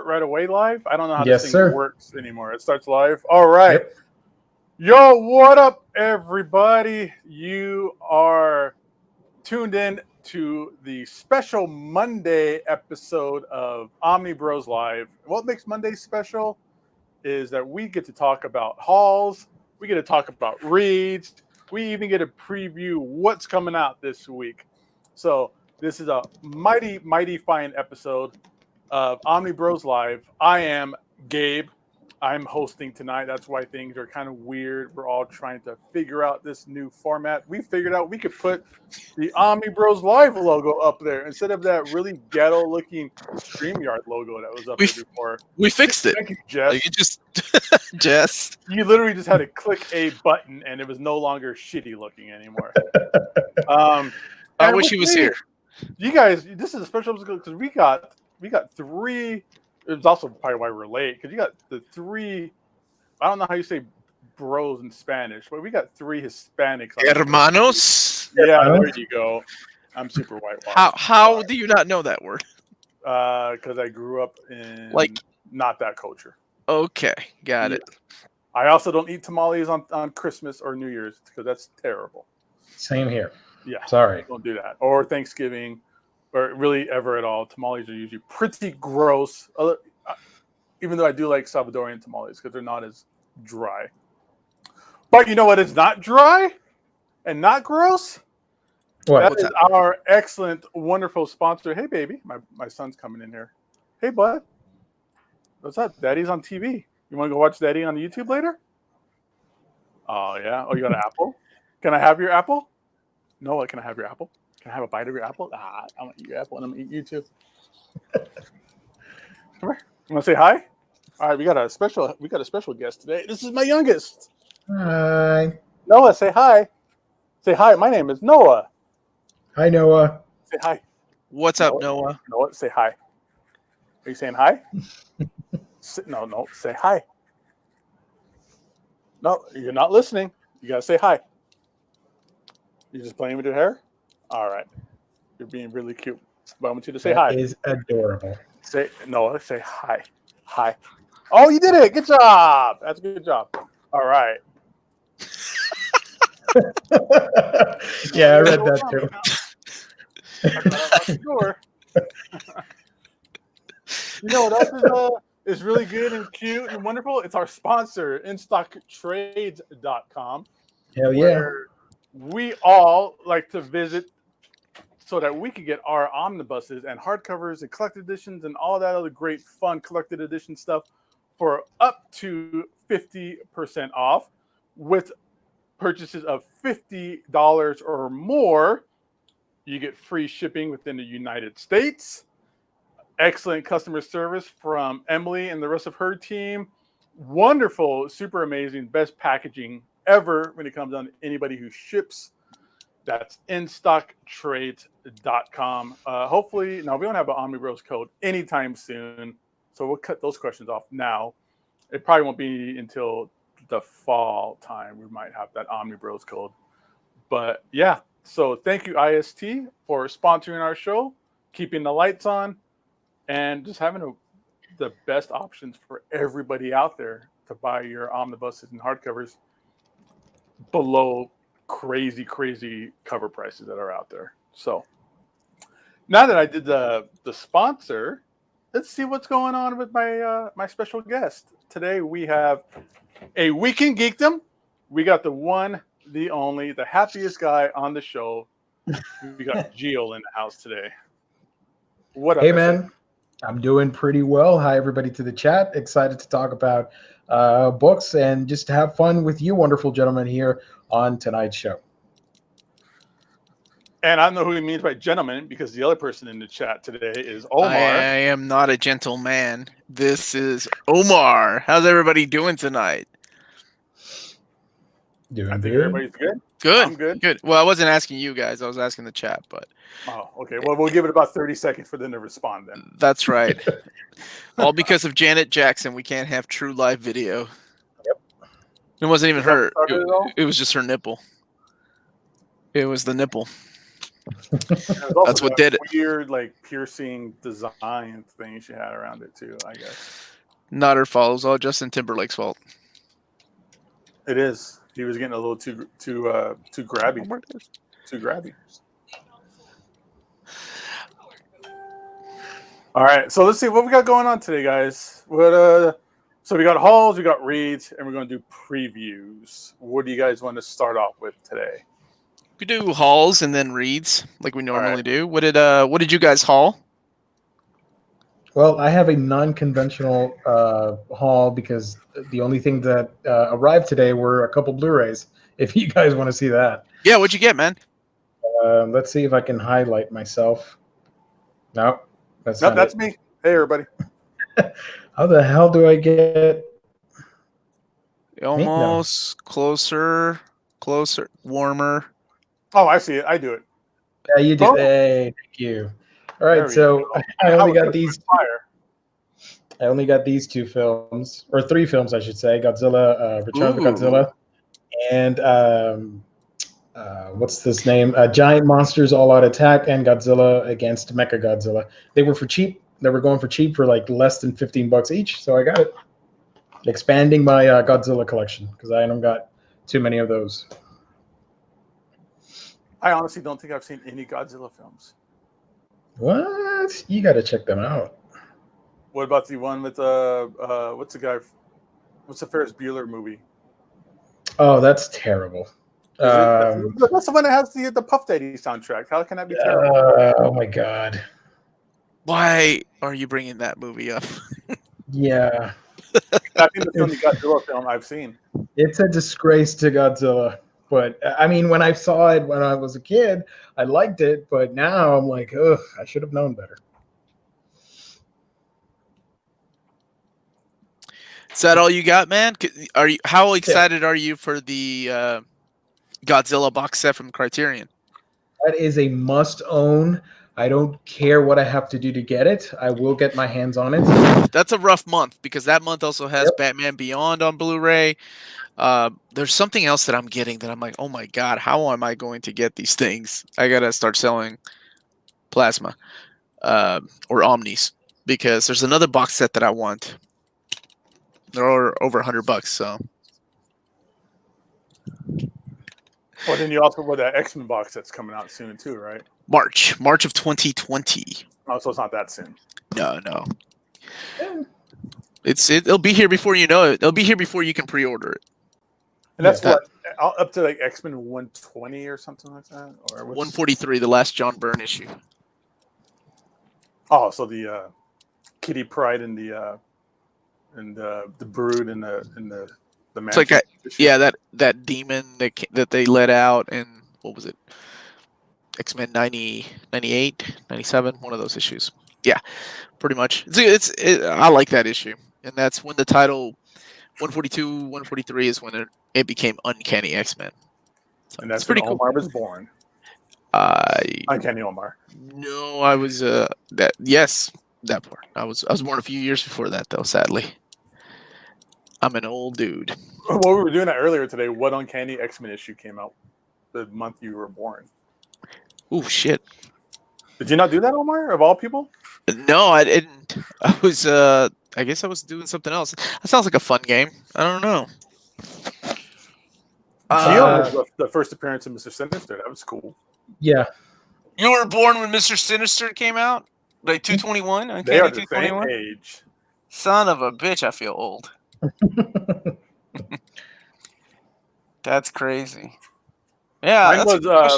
right away live? I don't know how Yes, this thing sir. works anymore. It starts live. All right. Yep. Yo, what up, everybody? You are tuned in to the special Monday episode of Omnibros Live. What makes Monday special is that we get to talk about hauls, we get to talk about reads, we even get to preview what's coming out this week. So this is a mighty, mighty fine episode of Omnibros Live. I am Gabe. I'm hosting tonight. That's why things are kind of weird. We're all trying to figure out this new format. We figured out we could put the Omnibros Live logo up there instead of that really ghetto-looking StreamYard logo that was up there before. We fixed it. Thank you, Jess. You just, Jess. You literally just had to click a button, and it was no longer shitty-looking anymore. I wish he was here. You guys, this is a special episode because we got three. It was also probably why we're late because you got the three. I don't know how you say bros in Spanish, but we got three Hispanics. Hermanos. Yeah, there you go. I'm super whitewashed. How do you not know that word? Because I grew up in not that culture. Okay, got it. I also don't eat tamales on Christmas or New Year's because that's terrible. Same here. Yeah, sorry. Don't do that. Or Thanksgiving. Or really ever at all. Tamales are usually pretty gross. Even though I do like Salvadorian tamales because they're not as dry. But you know what is not dry and not gross? What? That is our excellent, wonderful sponsor. Hey, baby. My son's coming in here. Hey, bud. What's up? Daddy's on TV. You want to go watch Daddy on YouTube later? Oh, yeah? Oh, you got an apple? Can I have your apple? No, can I have your apple? Can I have a bite of your apple? I'm gonna eat your apple and I'm gonna eat you too. Come here. You wanna say hi? All right, we got a special guest today. This is my youngest. Hi. Noah, say hi. Say hi. My name is Noah. Hi, Noah. Say hi. What's up, Noah? Noah, say hi. Are you saying hi? No, say hi. No, you're not listening. You gotta say hi. You're just playing with your hair? All right. You're being really cute. But I want you to say hi. That is adorable. Say hi. Hi. Oh, you did it. Good job. That's a good job. All right. Yeah, I read that too. I got the door. You know what else is really good and cute and wonderful? It's our sponsor, InStockTrades.com. Hell yeah. Where we all like to visit so that we can get our omnibuses and hardcovers and collected editions and all that other great fun collected edition stuff for up to 50% off with purchases of $50 or more. You get free shipping within the United States. Excellent customer service from Emily and the rest of her team. Wonderful, super amazing, best packaging ever when it comes down to anybody who ships. That's InStockTrades.com. Hopefully, now we don't have an Omnibros code anytime soon, so we'll cut those questions off now. It probably won't be until the fall time we might have that Omnibros code. But yeah, so thank you, IST, for sponsoring our show, keeping the lights on, and just having the best options for everybody out there to buy your omnibuses and hardcovers below crazy cover prices that are out there. So now that I did the sponsor, let's see what's going on with my special guest. Today we have a week in geekdom. We got the one, the only, the happiest guy on the show. We got Gio in the house today. What up? Hey man, I'm doing pretty well. Hi everybody to the chat. Excited to talk about books and just to have fun with you wonderful gentlemen here on tonight's show. And I don't know who he means by gentleman because the other person in the chat today is Omar. I am not a gentleman. This is Omar. How's everybody doing tonight? Doing I think good. everybody's good. Good. I'm good. Good. Well, I wasn't asking you guys. I was asking the chat, but. Oh, okay. Well, we'll give it about 30 seconds for them to respond then. That's right. All because of Janet Jackson. We can't have true live video. Yep. It wasn't even her. It It was just her nipple. It was the nipple. There's also That's what that did it. weird, like, piercing design thing she had around it too, I guess. Not her fault. It was all Justin Timberlake's fault. It is. He was getting a little too grabby. Too grabby. All right, so let's see what we got going on today, guys. So we got hauls, we got reads, and we're going to do previews. What do you guys want to start off with today? We do hauls and then reads like we normally do. What did you guys haul? Well, I have a non-conventional haul because the only thing that arrived today were a couple Blu-rays. If you guys want to see that. Yeah, what'd you get, man? Let's see if I can highlight myself. No, that's me. Hey, everybody. How the hell do I get? Almost closer, warmer. Oh, I see it. I do it. Yeah, you do. Oh. Hey, thank you. All right, so I only got these. I only got these 2 films, or 3 films, I should say. Godzilla, Return of the Godzilla, and what's this name? Giant Monsters All Out Attack and Godzilla against Mechagodzilla. They were for cheap. They were going for cheap for like less than $15 each, so I got it. Expanding my Godzilla collection because I haven't got too many of those. I honestly don't think I've seen any Godzilla films. What? You got to check them out. What about the one with what's the Ferris Bueller movie? Oh, that's terrible. That's the one that has the Puff Daddy soundtrack. How can that be terrible? Oh my god! Why are you bringing that movie up? Yeah, I think it's the only Godzilla film I've seen. It's a disgrace to Godzilla. But I mean, when I saw it when I was a kid, I liked it. But now I'm like, ugh, I should have known better. Is that all you got, man? How excited are you for the Godzilla box set from Criterion? That is a must-own. I don't care what I have to do to get it. I will get my hands on it. That's a rough month because that month also has Batman Beyond on Blu-ray. There's something else that I'm getting that I'm like, oh my god, how am I going to get these things? I gotta start selling plasma or omnis because there's another box set that I want. They're over $100, so. Well, then you also want that X-Men box that's coming out soon too, right? March of 2020. Oh, so it's not that soon. No. It'll be here before you know it. It'll be here before you can pre-order it. And that's what up to like X-Men 120 or something like that, or 143, the last John Byrne issue. Oh, so the Kitty Pryde and the Brood and the it's like that demon that they let out in, what was it? X-Men 90, 98, 97, one of those issues. Yeah, pretty much. I like that issue. And that's when the title 142, 143 is when it became Uncanny X-Men. So and that's pretty cool. Omar was born. Uncanny Omar. No, I was that part. I was born a few years before that though, sadly. I'm an old dude. Well, we were doing that earlier today. What Uncanny X-Men issue came out the month you were born? Oh shit! Did you not do that, Omar? Of all people? No, I didn't. I was. I guess I was doing something else. That sounds like a fun game. I don't know. Was the first appearance of Mr. Sinister. That was cool. Yeah. You were born when Mr. Sinister came out, like 221. They are the same age. Son of a bitch! I feel old. That's crazy. Yeah,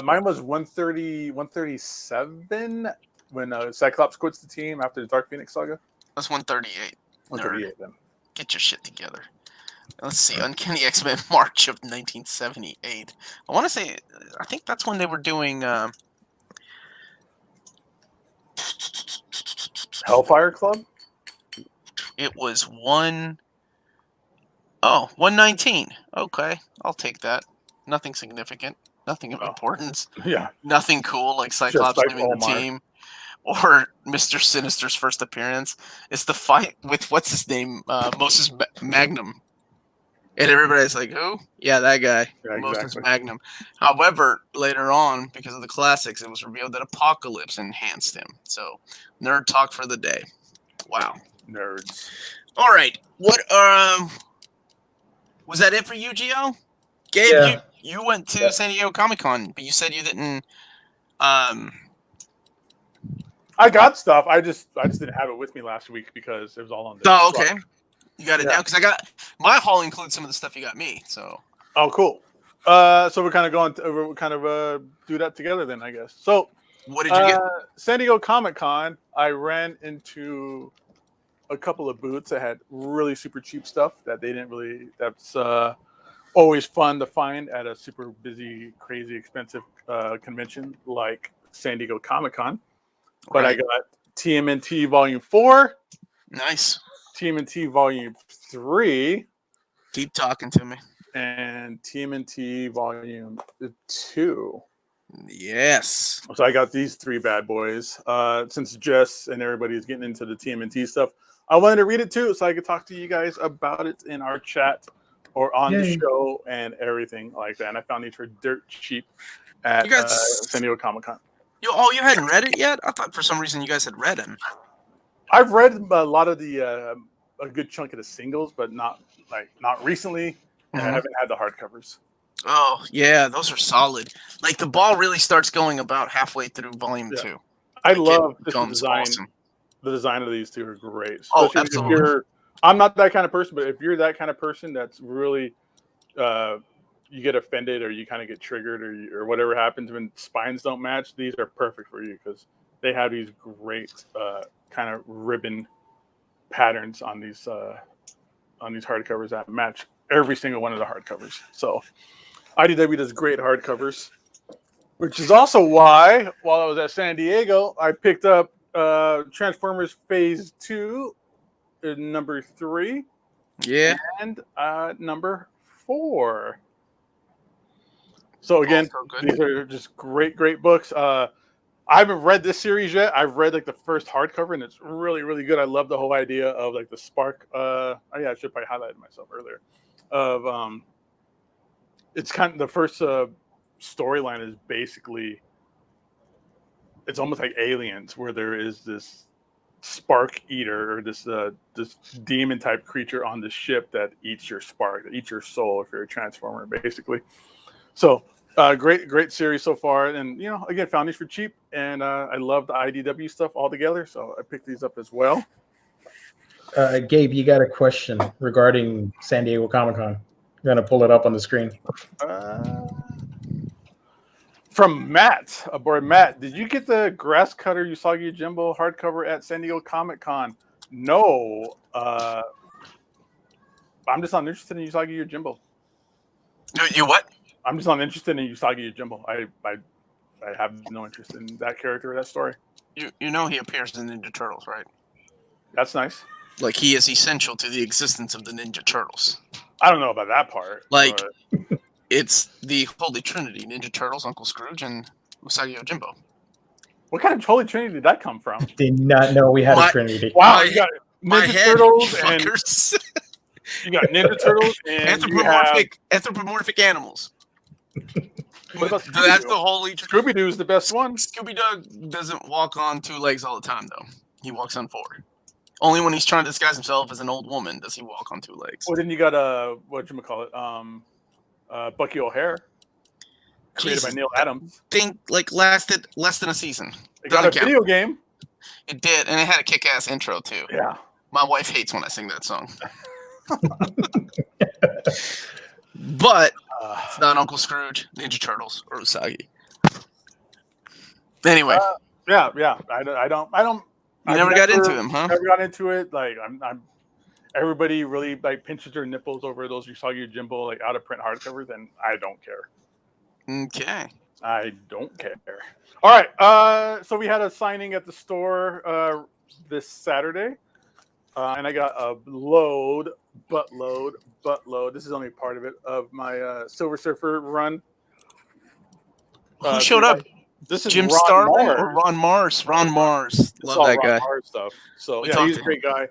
mine was 130, 137 when Cyclops quits the team after the Dark Phoenix saga. That's 138. 138 then. Get your shit together. Let's see, Uncanny X-Men March of 1978. I want to say, I think that's when they were doing Hellfire Club. It was 119. Okay, I'll take that. Nothing significant. Nothing of importance. Yeah. Nothing cool like Cyclops leaving the team or Mr. Sinister's first appearance. It's the fight with what's his name, Moses Magnum. And everybody's like, who? Yeah, that guy. Yeah, Moses exactly. Magnum. However, later on, because of the classics, it was revealed that Apocalypse enhanced him. So, nerd talk for the day. Wow. Nerds. All right. What was that it for you, Gio? Gabe, Yeah. you went to Yeah. San Diego Comic-Con, but you said you didn't I got stuff. I just didn't have it with me last week because it was all on the Oh, truck. okay. You got it Yeah. down because I got my haul includes some of the stuff you got me. So Oh, cool. So we're kind of going to do that together then, I guess. So what did you get? San Diego Comic-Con, I ran into a couple of booths that had really super cheap stuff that they didn't really. That's always fun to find at a super busy, crazy, expensive convention like San Diego Comic-Con. But Right. I got TMNT Volume 4, Nice. TMNT Volume 3, Keep talking to me. and TMNT Volume 2. Yes. So I got these 3 bad boys. Since Jess and everybody's getting into the TMNT stuff, I wanted to read it too so I could talk to you guys about it in our chat or on the Yay. show and everything like that. And I found these for dirt cheap at You guys- San Diego Comic-Con. You hadn't read it yet? I thought for some reason you guys had read them. I've read a lot of the a good chunk of the singles, but not recently. And I haven't had the hardcovers. Oh yeah, those are solid. Like the ball really starts going about halfway through volume 2. I Like, love it the becomes design. awesome. The design of these 2 are great. Oh, Especially absolutely. if you're, I'm not that kind of person, but if you're that kind of person that's really, you get offended or you kind of get triggered or whatever happens when spines don't match, these are perfect for you because they have these great kind of ribbon patterns on these hardcovers that match every single one of the hardcovers. So IDW does great hardcovers, which is also why while I was at San Diego, I picked up Transformers Phase 2, number 3, Yeah. and number 4. So again, Also good. these are just great books. I haven't read this series yet. I've read like the first hardcover, and it's really, really good. I love the whole idea of like the spark. I should probably highlight myself earlier. Of it's kind of the first storyline is basically it's almost like Aliens, where there is this spark eater or this demon type creature on the ship that eats your spark, that eats your soul if you're a transformer, basically. So great series so far, and again, found these for cheap, and I love the IDW stuff altogether, so I picked these up as well. Gabe, you got a question regarding San Diego Comic-Con. I'm going to pull it up on the screen. From Matt, aboard Matt, did you get the Grass Cutter Usagi Jimbo hardcover at San Diego Comic-Con? No. I'm just not interested in Usagi Yojimbo. You what? I'm just not interested in Usagi Yojimbo. I have no interest in that character or that story. You know he appears in Ninja Turtles, right? That's nice. Like he is essential to the existence of the Ninja Turtles. I don't know about that part. Like but... it's the Holy Trinity: Ninja Turtles, Uncle Scrooge, and Usagi Yojimbo. What kind of Holy Trinity did that come from? Did not know we had a Trinity. Wow, you got Ninja Turtles and you got Ninja Turtles and anthropomorphic animals. That's the Holy Trinity. Scooby-Doo is the best one. Scooby-Doo doesn't walk on 2 legs all the time, though. He walks on 4. Only when he's trying to disguise himself as an old woman does he walk on 2 legs. Well, then you got Bucky O'Hare, created by Neil Adams. Thing lasted less than a season. It got a video game. It did, and it had a kick-ass intro too. Yeah. My wife hates when I sing that song. But it's not Uncle Scrooge, Ninja Turtles, or Usagi. Anyway. Yeah. I don't. You never got into them, huh? Never got into it. Like I'm. Everybody really like pinches their nipples over those Usagi Yojimbo like out of print hardcovers, and I don't care. Okay. I don't care. All right. So we had a signing at the store this Saturday, and I got a buttload. This is only part of it of my Silver Surfer run. Who showed up? This is Jim Ron Starlin Mars. or Ron Mars? Ron Mars. Love that guy. Mars stuff. So yeah, he's a great guy.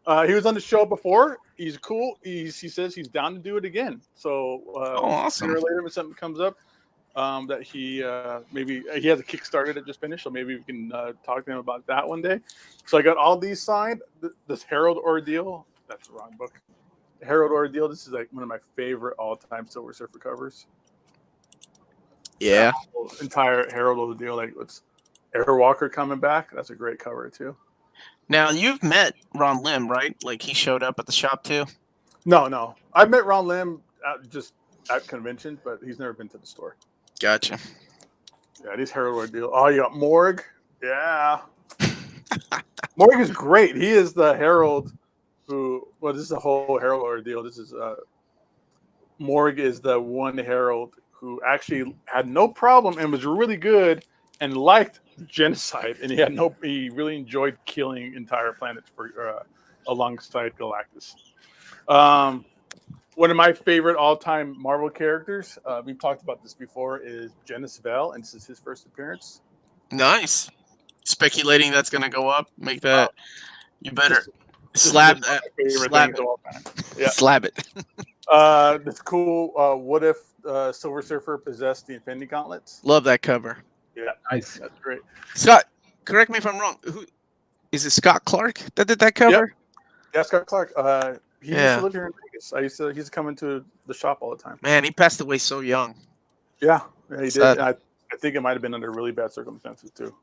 He was on the show before. He's cool. He says he's down to do it again. So awesome. sooner or later, when something comes up, that he maybe he has a Kickstarter that just finished, so maybe we can talk to him about that one day. So I got all these signed. This Herald Ordeal. That's the wrong book. Herald Ordeal. This is like one of my favorite all-time Silver Surfer covers. Yeah. Entire Herald Ordeal. Like it's Airwalker coming back. That's a great cover too. Now you've met Ron Lim, right? Like he showed up at the shop too. No. I met Ron Lim just at convention, but he's never been to the store. Gotcha. Yeah, these Herald Ordeal. Oh, you got Morg. Yeah. Morg is great. He is the Herald who, well, this is a whole Herald Ordeal. This is, Morg is the one Herald who actually had no problem and was really good and liked genocide. And he really enjoyed killing entire planets for alongside Galactus. One of my favorite all-time Marvel characters, we've talked about this before, is Genis Vell, and this is his first appearance. Nice. Speculating that's going to go up. Make that. You better slap that. Slap it. Yeah. Slap it. This cool. What if Silver Surfer possessed the Infinity Gauntlets? Love that cover. Yeah, Nice. that's great. Scott, correct me if I'm wrong. Who is it? Scott Clark that did that cover? Yep. Yeah, Scott Clark. He used to live here in Vegas. He's coming to the shop all the time. Man, he passed away so young. Yeah, he did. I think it might have been under really bad circumstances too.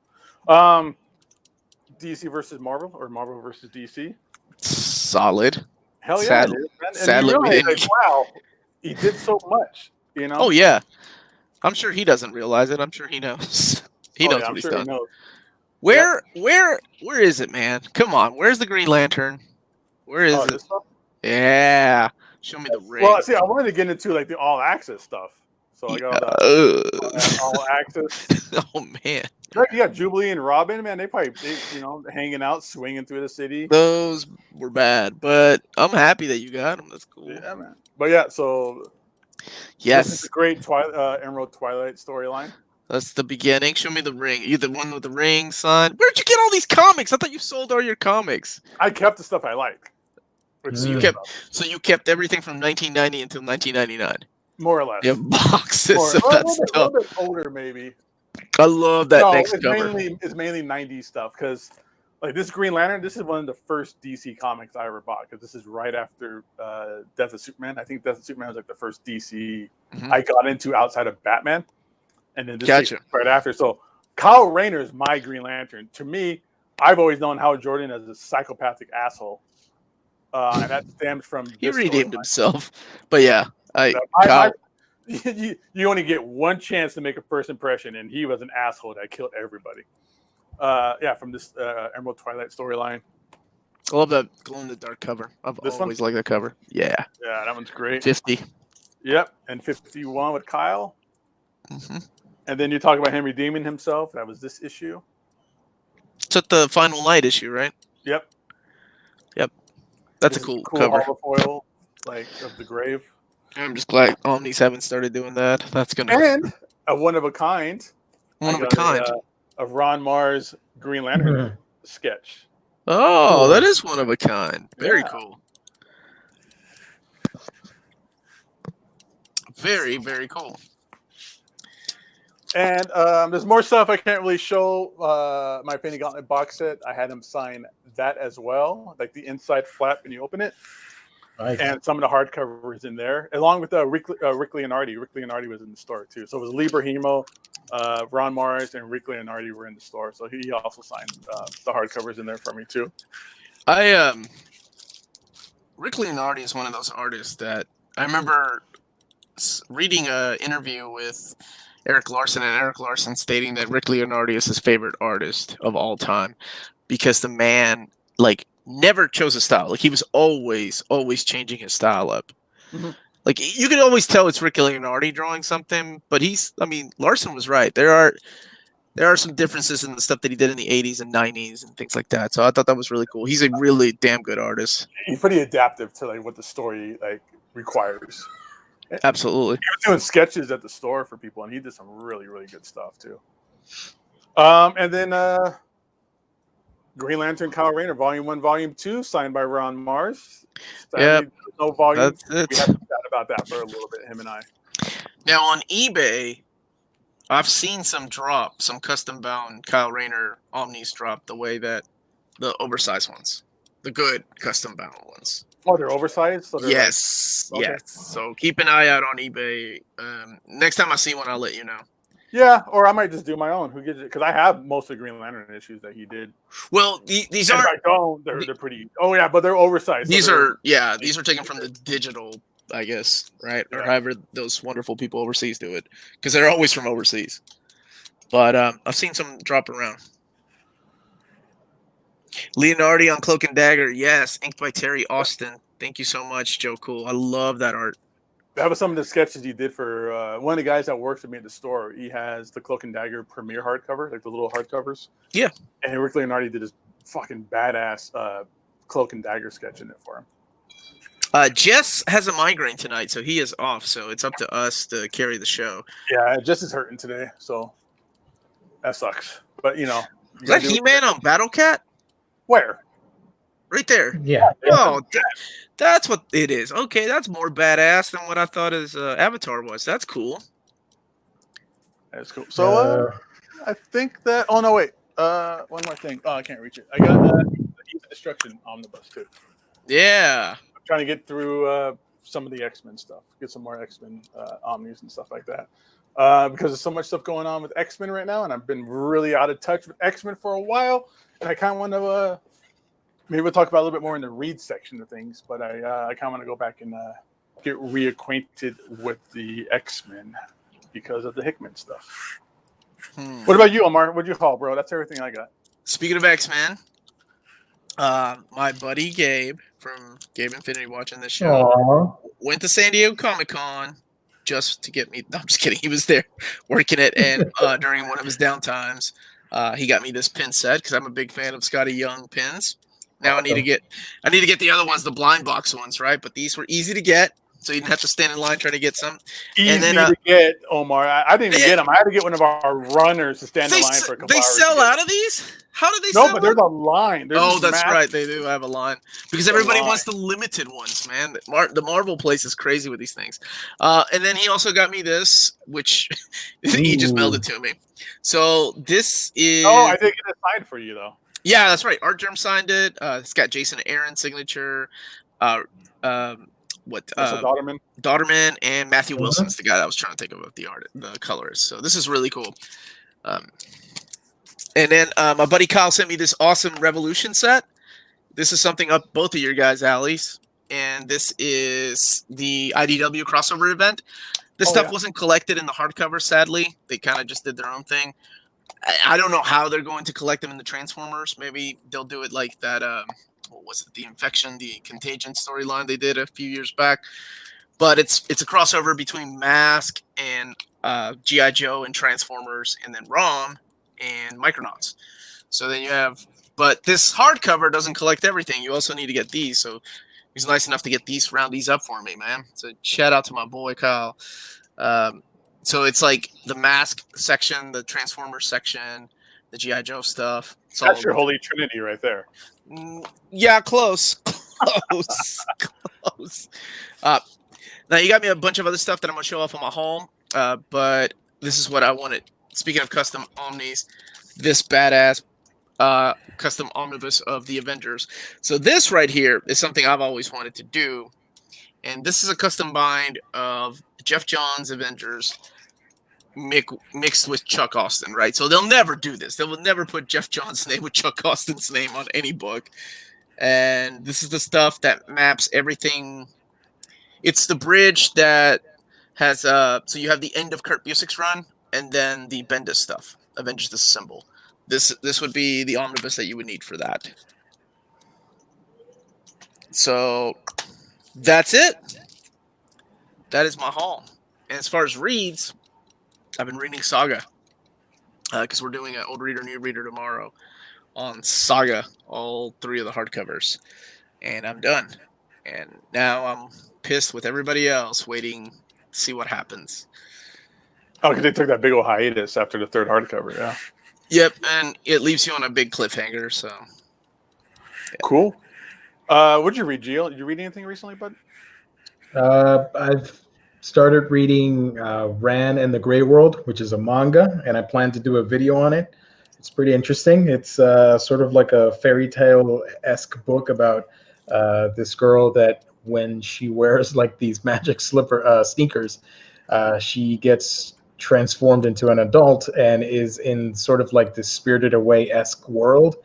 DC versus Marvel or Marvel versus DC. Solid. Hell yeah! Sad, dude. And sadly, you we realize, didn't. like, wow, he did so much. You know. Oh yeah, I'm sure he doesn't realize it. I'm sure he knows. He knows what he's done. He knows. Where is it, man? Come on, where's the Green Lantern? Where is it? This stuff? Yeah, show me the ring. Well, see, I wanted to get into like the all access stuff, so I got all access. Oh man, You got Jubilee and Robin, man. They hanging out, swinging through the city. those were bad, but I'm happy that you got them. That's cool. Yeah, man. But yeah, so Yes, this is a great Emerald Twilight storyline. that's the beginning. Show me the ring. You the one with the ring, son. Where'd you get all these comics? I thought you sold all your comics. I kept the stuff I like. So you kept everything from 1990 until 1999. More or less. You have boxes of that a stuff. little bit older, maybe. I love that next it's cover. It's mainly 90s stuff because, like, this Green Lantern, this is one of the first DC comics I ever bought because this is right after Death of Superman. I think Death of Superman was like the first DC I got into outside of Batman, and then this is right after. So Kyle Rayner is my Green Lantern. To me, I've always known Hal Jordan as a psychopathic asshole, and that stems from He redeemed himself, but yeah, Kyle. You only get one chance to make a first impression, and he was an asshole that killed everybody. From this Emerald Twilight storyline. I love that glow in the dark cover. I've always liked that cover. Yeah. Yeah, that one's great. 50. Yep, and 51 with Kyle. Mm-hmm. And then you talk about him redeeming himself. That was this issue. It's at the Final Night issue, right? Yep. That's a cool cover. Holofoil, like of the grave. I'm just glad Omnis haven't started doing that. That's gonna and a one of a kind. Of Ron Mar's Green Lantern sketch. Oh, that is one of a kind. Very cool. Very, very cool. And there's more stuff I can't really show. My Infinity Gauntlet box set. I had him sign that as well, like the inside flap when you open it. Nice. And some of the hardcovers in there, along with Rick Leonardi. Rick Leonardi was in the store too. So it was Lee Berhimo, Ron Mars, and Rick Leonardi were in the store. So he also signed the hardcovers in there for me too. Rick Leonardi is one of those artists that I remember reading an interview with Eric Larson, and Eric Larson stating that Rick Leonardi is his favorite artist of all time because the man never chose a style. Like he was always changing his style up. Mm-hmm. Like you could always tell it's Rick Leonardi drawing something, but Larson was right. There are some differences in the stuff that he did in the 80s and 90s and things like that. So I thought that was really cool. He's a really damn good artist. He's pretty adaptive to what the story requires. Absolutely. He was doing sketches at the store for people, and he did some really, really good stuff too. And then Green Lantern Kyle Rayner, Volume 1, Volume 2, signed by Ron Mars. Yep. No volume. That's We it. had to chat about that for a little bit, him and I. Now on eBay, I've seen some custom bound Kyle Rayner Omnis drop the way that the oversized ones, the good custom bound ones. Oh, they're oversized? So they're Yes, like, okay. yes. So keep an eye out on eBay. Next time I see one, I'll let you know. Yeah, or I might just do my own. Who gets it? Because I have most of the Green Lantern issues that he did. Well, these And if aren't. I don't, they're pretty. Oh yeah, but they're oversized. These so these are taken from the digital, I guess, right? Or Yeah. however those wonderful people overseas do it, because they're always from overseas. But I've seen some drop around. Leonardi on Cloak and Dagger, yes, inked by Terry Austin. Thank you so much, Joe Cool. I love that art. That was some of the sketches he did for one of the guys that works with me at the store. He has the Cloak and Dagger premiere hardcover, like the little hardcovers. Yeah. And Rick Leonardi did this fucking badass Cloak and Dagger sketch in it for him. Jess has a migraine tonight, so he is off. So it's up to us to carry the show. Yeah, Jess is hurting today, so that sucks. But you know, Is that He-Man on Battle Cat? Where? Right there. Yeah. Oh, that's what it is. Okay, that's more badass than what I thought his avatar was. That's cool. That's cool. So I think that. Oh no, wait. One more thing. Oh, I can't reach it. I got the Destruction Omnibus too. Yeah. I'm trying to get through some of the X-Men stuff. Get some more X-Men Omnis and stuff like that. Because there's so much stuff going on with X-Men right now, and I've been really out of touch with X-Men for a while, and I kind of want to. Maybe we'll talk about a little bit more in the read section of things, but I kind of want to go back and get reacquainted with the X-Men because of the Hickman stuff. What about you, Omar? What'd you haul, bro? That's everything I got. Speaking of X-Men, my buddy Gabe from Gabe Infinity Watch on this show went to San Diego Comic-Con just to get me. No, I'm just kidding. He was there working it, and during one of his downtimes, he got me this pin set because I'm a big fan of Scotty Young pins. Now I need to get the other ones, the blind box ones, right? But these were easy to get, so you didn't have to stand in line trying to get some. Easy to get, Omar. I didn't even get them. I had to get one of our runners to stand in line for a couple hours. They sell out of these? How do they sell? No, but there's a line. That's right. They do have a line because everybody wants the limited ones, man. The Marvel place is crazy with these things. And then he also got me this, which he just mailed it to me. So this is. Oh, I did get it signed for you though. Yeah, that's right. Art Germ signed it. It's got Jason Aaron's signature. Daughterman and Matthew Wilson's the guy that I was trying to think of the colors. So this is really cool. And then my buddy Kyle sent me this awesome Revolution set. This is something up both of your guys' alleys. And this is the IDW crossover event. This stuff wasn't collected in the hardcover, sadly. They kind of just did their own thing. I don't know how they're going to collect them in the Transformers. Maybe they'll do it like that. What was it? The Infection, the Contagion storyline they did a few years back. But it's a crossover between Mask and G.I. Joe and Transformers, and then ROM and Micronauts. So then you have, but this hardcover doesn't collect everything. You also need to get these. So he's nice enough to get these, round these up for me, man. So shout out to my boy Kyle. So it's like the Mask section, the Transformers section, the G.I. Joe stuff. That's your holy trinity right there. Yeah, close. Close. Now, you got me a bunch of other stuff that I'm going to show off on my haul, but this is what I wanted. Speaking of custom Omnis, this badass custom omnibus of the Avengers. So this right here is something I've always wanted to do, and this is a custom bind of Jeff Johns' Avengers mixed with Chuck Austin, right? So they'll never do this. They will never put Jeff Johns' name with Chuck Austin's name on any book. And this is the stuff that maps everything. It's the bridge that has so you have the end of Kurt Busiek's run and then the Bendis stuff, Avengers Assemble. This would be the omnibus that you would need for that. So that's it. That is my haul. And as far as reads, I've been reading Saga because we're doing an old reader, new reader tomorrow on Saga, all 3 of the hardcovers. And I'm done. And now I'm pissed with everybody else waiting to see what happens. Oh, because they took that big old hiatus after the 3rd hardcover, yeah. Yep, and it leaves you on a big cliffhanger, so Cool. What did you read, Gio? Did you read anything recently, bud? I've started reading Ran and the Grey World, which is a manga, and I plan to do a video on it. It's pretty interesting. It's sort of like a fairy tale-esque book about this girl that when she wears like these magic sneakers, she gets transformed into an adult and is in sort of like this Spirited Away-esque world.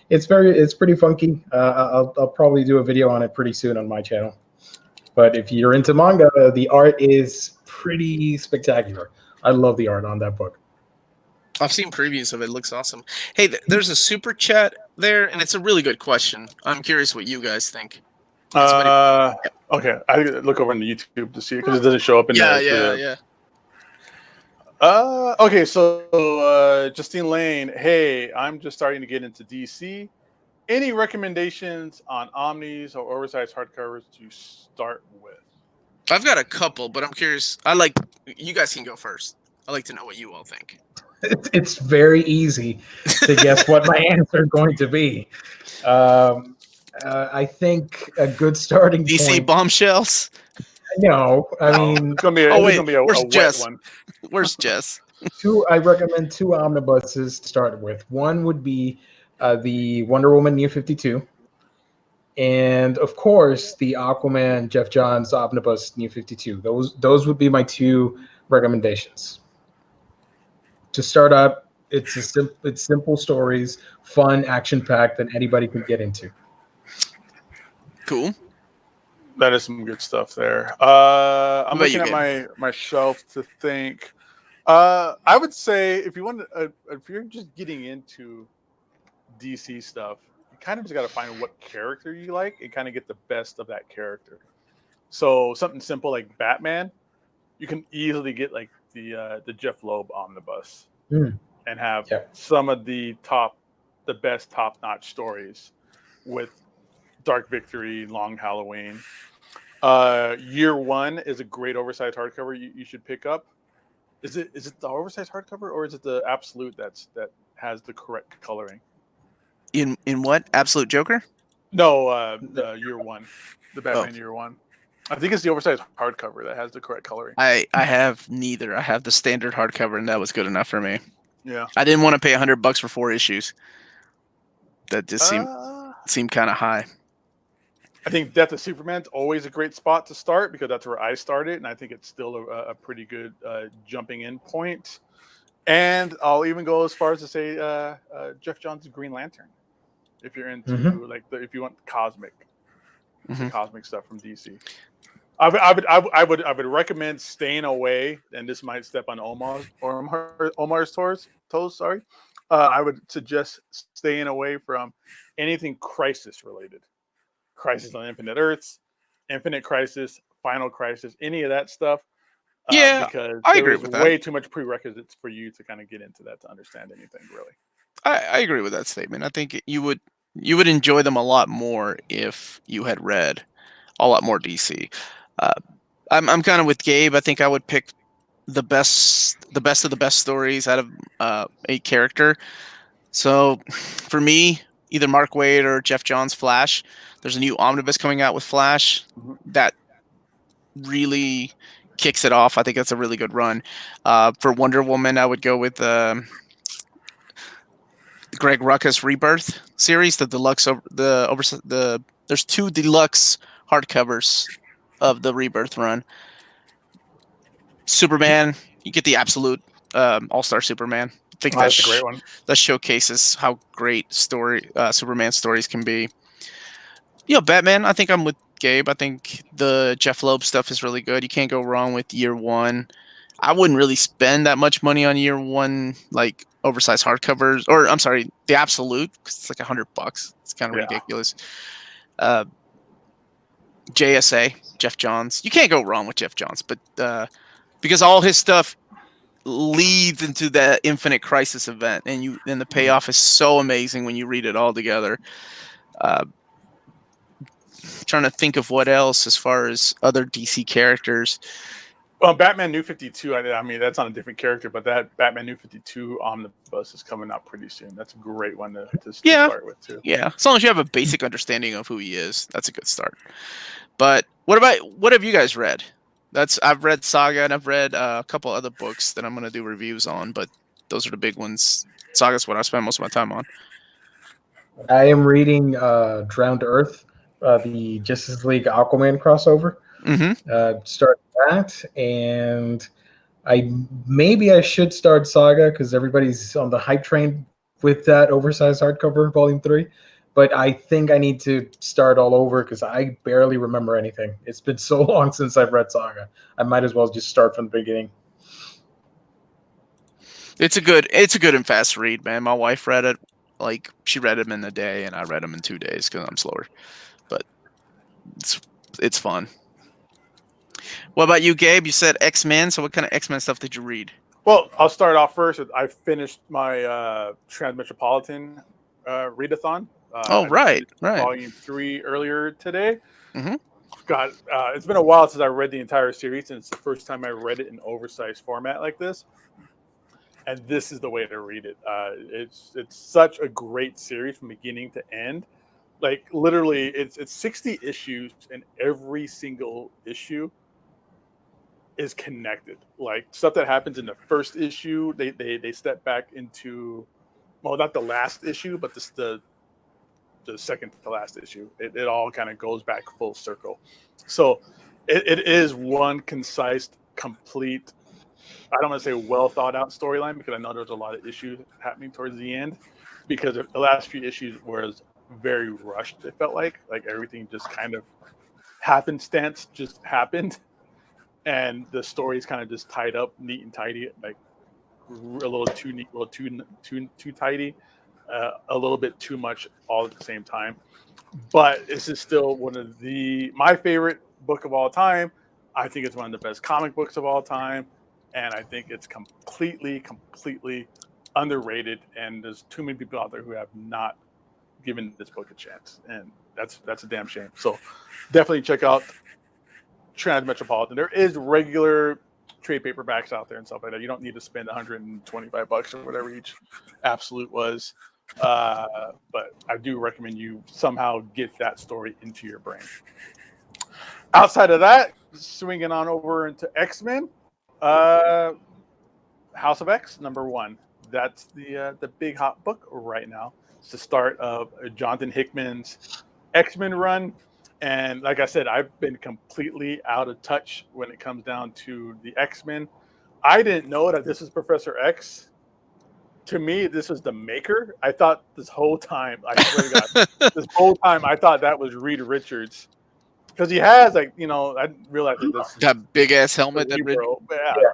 It's pretty funky. I'll probably do a video on it pretty soon on my channel. But if you're into manga, the art is pretty spectacular. I love the art on that book. I've seen previews of it. It looks awesome. Hey, there's a super chat there, and it's a really good question. I'm curious what you guys think. Okay, I look over on the YouTube to see it because it doesn't show up in yeah. Okay, so Justine Lane, hey, I'm just starting to get into DC. Any recommendations on omnis or oversized hardcovers to start with? I've got a couple, but I'm curious. You guys can go first. I'd like to know what you all think. It's very easy to guess what my answer is going to be. I think a good starting DC point. bombshells. No, I mean, it's gonna be a wet Jess? one. Where's Jess? I recommend two omnibuses to start with. One would be the Wonder Woman New 52, and of course the Aquaman Jeff Johns Omnibus New 52. Those would be my two recommendations. To start up, it's simple stories, fun, action-packed that anybody can get into. Cool. That is some good stuff there. I'm looking at my shelf to think. I would say if you're just getting into DC stuff, you kind of just got to find what character you like and kind of get the best of that character. So something simple like Batman, you can easily get like the Jeff Loeb omnibus and have some of the best top-notch stories with Dark Victory, Long Halloween. Year One is a great oversized hardcover you should pick up. Is it the oversized hardcover or is it the Absolute that has the correct coloring? In what? Absolute Joker? No, the Year One, the Batman Year One. I think it's the oversized hardcover that has the correct coloring. I have neither. I have the standard hardcover, and that was good enough for me. Yeah, I didn't want to pay $100 for 4 issues. That just seemed kind of high. I think Death of Superman's always a great spot to start because that's where I started, and I think it's still a pretty good jumping in point. And I'll even go as far as to say Jeff Johns' Green Lantern, if you're into if you want cosmic stuff from DC. I would recommend staying away, and this might step on Omar's toes. Sorry, I would suggest staying away from anything Crisis related. Crisis on Infinite Earths, Infinite Crisis, Final Crisis, any of that stuff. Because I agree with that. Way too much prerequisites for you to kind of get into that to understand anything really. I agree with that statement. I think you would enjoy them a lot more if you had read a lot more DC. I'm kind of with Gabe. I think I would pick the best of the best stories out of a character. So for me, either Mark Waid or Jeff Johns' Flash. There's a new omnibus coming out with Flash that really kicks it off. I think that's a really good run. For Wonder Woman, I would go with the Greg Rucka's Rebirth series, the deluxe there's 2 deluxe hardcovers of the Rebirth run. Superman, you get the Absolute All-Star Superman. I think that's a great one. That showcases how great Superman stories can be. Batman, I think I'm with Gabe. I think the Jeff Loeb stuff is really good. You can't go wrong with Year One. I wouldn't really spend that much money on Year One, like oversized hardcovers, or I'm sorry, the Absolute, because it's like $100. It's kind of ridiculous. JSA, Jeff Johns. You can't go wrong with Jeff Johns, but because all his stuff leads into that Infinite Crisis event, and the payoff is so amazing when you read it all together. Trying to think of what else as far as other DC characters. Well, Batman New 52, I mean, that's on a different character, but that Batman New 52 Omnibus is coming out pretty soon. That's a great one to start with, too. Yeah, as long as you have a basic understanding of who he is, that's a good start. But what have you guys read? I've read Saga, and I've read a couple other books that I'm going to do reviews on, but those are the big ones. Saga's what I spend most of my time on. I am reading Drowned Earth, the Justice League Aquaman crossover. Mm-hmm. Start that, and maybe I should start Saga because everybody's on the hype train with that oversized hardcover, Volume 3. But I think I need to start all over because I barely remember anything. It's been so long since I've read Saga. I might as well just start from the beginning. It's a good and fast read, man. My wife read it. Like, she read them in a day, and I read them in 2 days because I'm slower. But it's fun. What about you, Gabe? You said X-Men. So what kind of X-Men stuff did you read? Well, I'll start off first. I finished my Transmetropolitan readathon. Right. Volume 3 earlier today. Mm-hmm. God, it's been a while since I read the entire series, and it's the first time I read it in oversized format like this. And this is the way to read it. It's such a great series from beginning to end. Like, literally, it's 60 issues, and every single issue is connected. Like, stuff that happens in the first issue, they step back into, well, not the last issue, but the second to last issue. It all kind of goes back full circle. So it is one concise, complete, I don't want to say well thought out storyline, because I know there's a lot of issues happening towards the end, because the last few issues was very rushed. It felt like everything just kind of happenstance just happened, and the story is kind of just tied up neat and tidy, like a little too neat, a little too tidy, a little bit too much all at the same time. But this is still one of my favorite book of all time. I think it's one of the best comic books of all time. And I think it's completely underrated. And there's too many people out there who have not given this book a chance. And that's a damn shame. So definitely check out Transmetropolitan. There is regular trade paperbacks out there and stuff like that. You don't need to spend $125 or whatever each absolute was. But I do recommend you somehow get that story into your brain. Outside of that, swinging on over into X-Men. House of X #1. That's the big hot book right now. It's the start of Jonathan Hickman's X-Men run, and like I said, I've been completely out of touch when it comes down to the X-Men. I didn't know that this is Professor X. To me, this is the Maker. I thought this whole time, I swear to God, this whole time I thought that was Reed Richards. Because he has, I didn't realize that big ass helmet.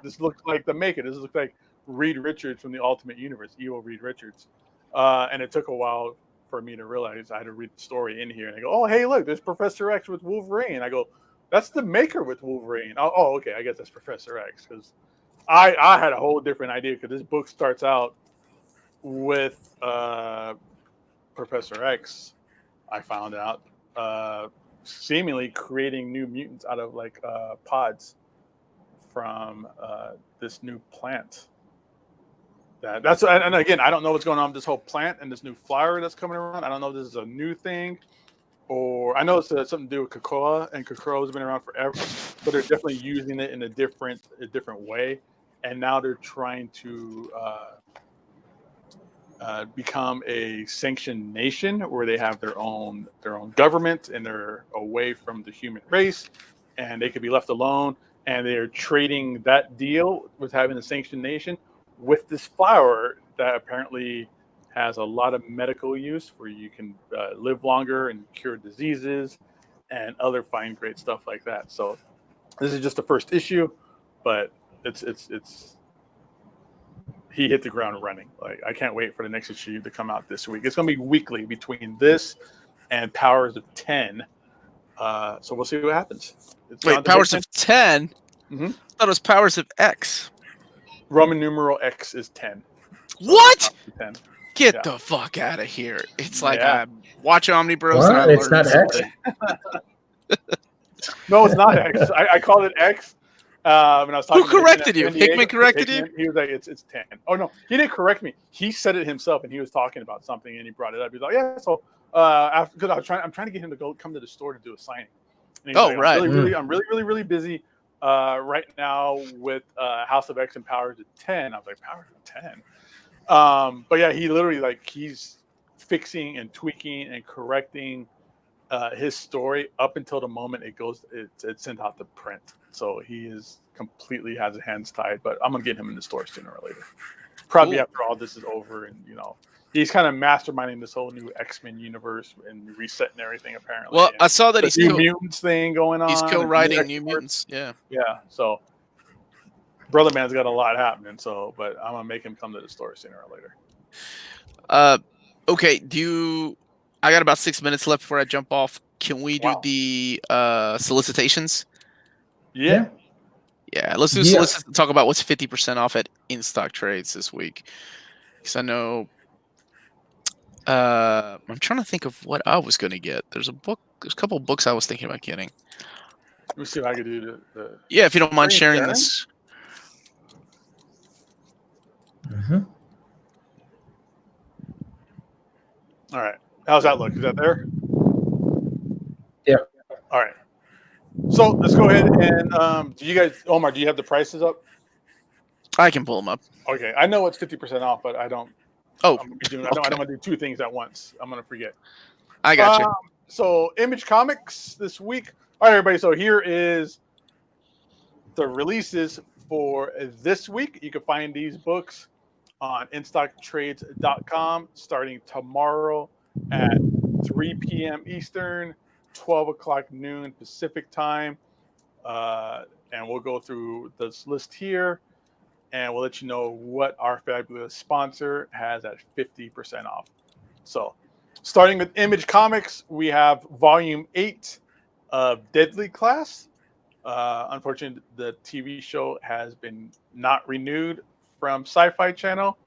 This looks like the Maker. This looks like Reed Richards from the Ultimate Universe, evil Reed Richards. And it took a while for me to realize. I had to read the story in here, and I go, "Oh, hey, look, there's Professor X with Wolverine." I go, "That's the Maker with Wolverine." Oh, okay, I guess that's Professor X, because I had a whole different idea, because this book starts out with Professor X. I found out. Seemingly creating new mutants out of pods from this new plant. And again, I don't know what's going on with this whole plant and this new flower that's coming around. I don't know if this is a new thing, or I know it's something to do with cocoa, and cocoa has been around forever, but they're definitely using it in a different way, and now they're trying to become a sanctioned nation where they have their own government, and they're away from the human race, and they could be left alone. And they're trading that deal with having a sanctioned nation with this flower that apparently has a lot of medical use, where you can live longer and cure diseases and other fine great stuff like that. So this is just the first issue, but it's he hit the ground running. Like, I can't wait for the next issue to come out this week. It's going to be weekly between this and Powers of 10. So we'll see what happens. Wait, Powers of 10? Mm-hmm. I thought it was Powers of X. Roman numeral X is 10. So what? 10. Get the fuck out of here. It's like I watch Omnibros. What? And I it's not X? No, it's not X. I call it X And I was talking Who to Hickman corrected at you? San Diego. Hickman corrected you? He was like, it's 10. Oh no, he didn't correct me. He said it himself, and he was talking about something, and he brought it up. He's like, yeah, so because I'm trying to get him to come to the store to do a signing. And he's Oh, like, right. I'm really busy right now with House of X and Powers of 10. I was like, Powers of 10. But yeah, he literally he's fixing and tweaking and correcting his story up until the moment it's sent out to print. So he is completely has his hands tied. But I'm gonna get him in the store sooner or later. Probably Cool. after all this is over, and he's kind of masterminding this whole new X-Men universe and resetting everything. Apparently, Well, and I saw that the he's New Mutants thing going on. he's and co-writing the New X-Force. Mutants. Yeah. Yeah, so Brother Man's got a lot happening. So, but I'm gonna make him come to the store sooner or later. Okay. I got about 6 minutes left before I jump off. Can we do Wow. the solicitations? Yeah. Yeah, let's do talk about what's 50% off at in-stock trades this week. Because I know I'm trying to think of what I was going to get. There's a couple books I was thinking about getting. Let me see if I can do the Yeah, if you don't mind Green sharing Sharon? this. Mhm. All right. How's that look? Is that there? Yeah. All right. So let's go ahead and do you guys, Omar? Do you have the prices up? I can pull them up. Okay, I know it's 50% off, but I don't. Oh, I'm gonna be doing. I don't okay. want to do two things at once. I'm gonna forget. I got you. So Image Comics this week. All right, everybody. So here is the releases for this week. You can find these books on InStockTrades.com starting tomorrow at 3 p.m. Eastern, 12 o'clock noon Pacific time. And we'll go through this list here, and we'll let you know what our fabulous sponsor has at 50% off. So, starting with Image Comics, we have Volume 8 of Deadly Class. Unfortunately, the TV show has been not renewed from Sci-Fi Channel,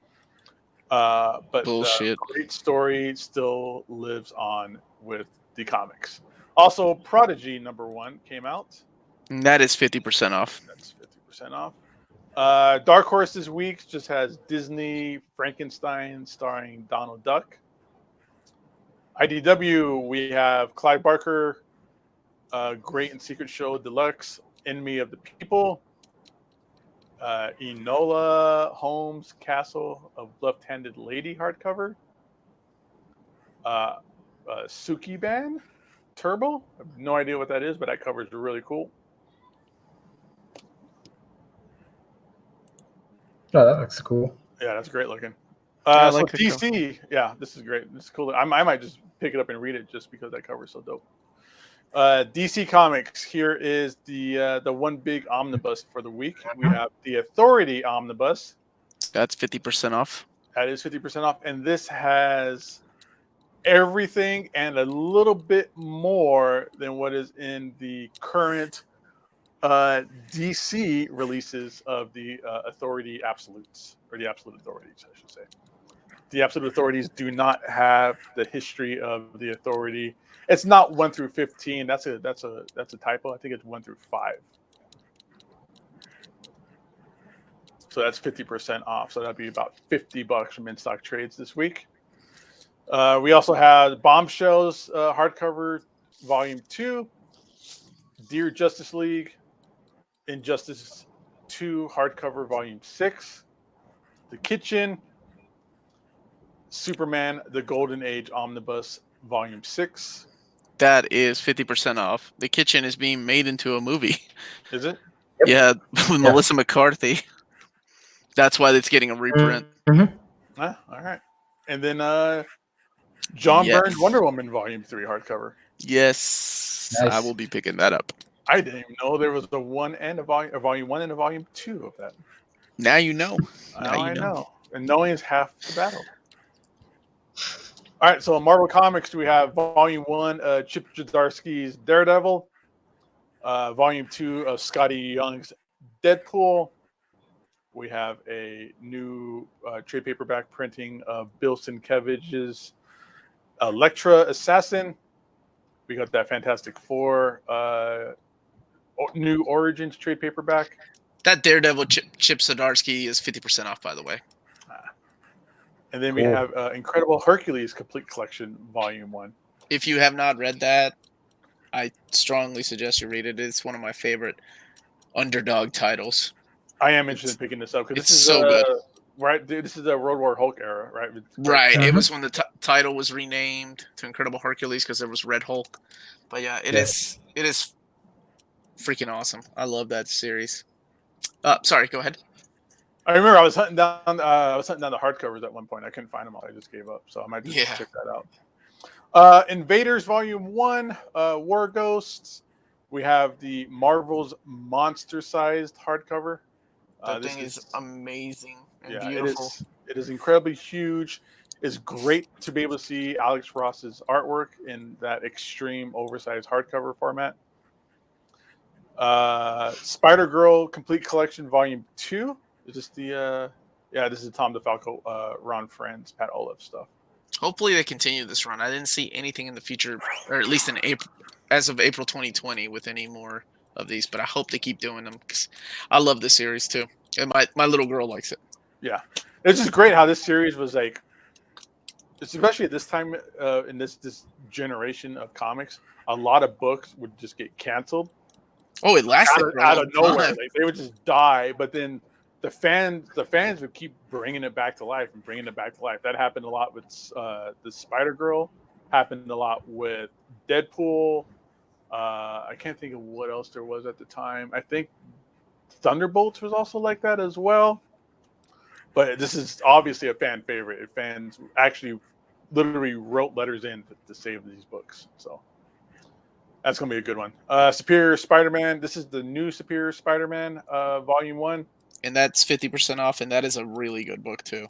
but Bullshit. the great story still lives on with the comics. Also, Prodigy #1 came out. And that is 50% off. That's 50% off. Dark Horse this week just has Disney Frankenstein starring Donald Duck. IDW, we have Clive Barker, Great and Secret Show Deluxe, Enemy of the People, Enola Holmes Castle of Left-Handed Lady hardcover, Sukiban Turbo. I have no idea what that is, but that cover is really cool. Oh, that looks cool. Yeah, that's great looking. I So like it, DC, yeah, this is great. This is cool. I might just pick it up and read it just because that cover is so dope. DC Comics, here is the one big omnibus for the week. We have the Authority Omnibus. That's 50% off. That is 50% off. And this has everything and a little bit more than what is in the current DC releases of the Authority Absolutes, or the Absolute Authorities, I should say. The Absolute Authorities do not have the history of the Authority. It's not 1 through 15. That's a typo. I think it's 1 through 5. So that's 50% off. So that'd be about $50 from In-Stock Trades this week. We also have Bombshells hardcover Volume 2, Dear Justice League, Injustice 2 hardcover Volume 6, The Kitchen, Superman, The Golden Age Omnibus Volume 6. That is 50% off. The Kitchen is being made into a movie. Is it? Yep. Yeah, with Melissa McCarthy. That's why it's getting a reprint. Mm-hmm. All right. And then John Yes. Byrne's Wonder Woman Volume 3 hardcover. Yes, Nice. I will be picking that up. I didn't even know there was a Volume 1 and a Volume 2 of that. Now you know. Now I know. And knowing is half the battle. All right, so in Marvel Comics, we have Volume 1, Chip Zdarsky's Daredevil, Volume 2 of Scotty Young's Deadpool. We have a new trade paperback printing of Bill Sienkiewicz's Elektra Assassin. We got that Fantastic Four. New Origins trade paperback. That Daredevil Chip Zdarsky is 50% off, by the way. And then we have Incredible Hercules Complete Collection Volume 1. If you have not read that, I strongly suggest you read it. It's one of my favorite underdog titles. I am interested in picking this up because It's this is so good. Right, this is the World War Hulk era, right? Right. It was when the title was renamed to Incredible Hercules because there was Red Hulk. But yeah, it is freaking awesome. I love that series. Sorry, go ahead. I remember I was hunting down the hardcovers at one point. I couldn't find them all. I just gave up. So I might just check that out. Invaders Volume 1, War Ghosts. We have the Marvel's monster-sized hardcover. That thing is amazing and yeah, beautiful. It is incredibly huge. It's great to be able to see Alex Ross's artwork in that extreme oversized hardcover format. Spider-Girl Complete Collection Volume 2. Is this the this is Tom DeFalco, Ron Friends, Pat Olive stuff. Hopefully they continue this run. I didn't see anything in the future, or at least in April, as of April 2020, with any more of these. But I hope they keep doing them because I love this series too, and my little girl likes it. Yeah, it's just great how this series was like, especially at this time in this generation of comics, a lot of books would just get canceled. Oh, it lasted out of nowhere. Like, they would just die, but then the fans would keep bringing it back to life and bringing it back to life. That happened a lot with the Spider-Girl. Happened a lot with Deadpool. I can't think of what else there was at the time. I think Thunderbolts was also like that as well. But this is obviously a fan favorite. Fans actually literally wrote letters in to save these books. So that's going to be a good one. Superior Spider-Man. This is the new Superior Spider-Man Volume 1. And that's 50% off, and that is a really good book, too.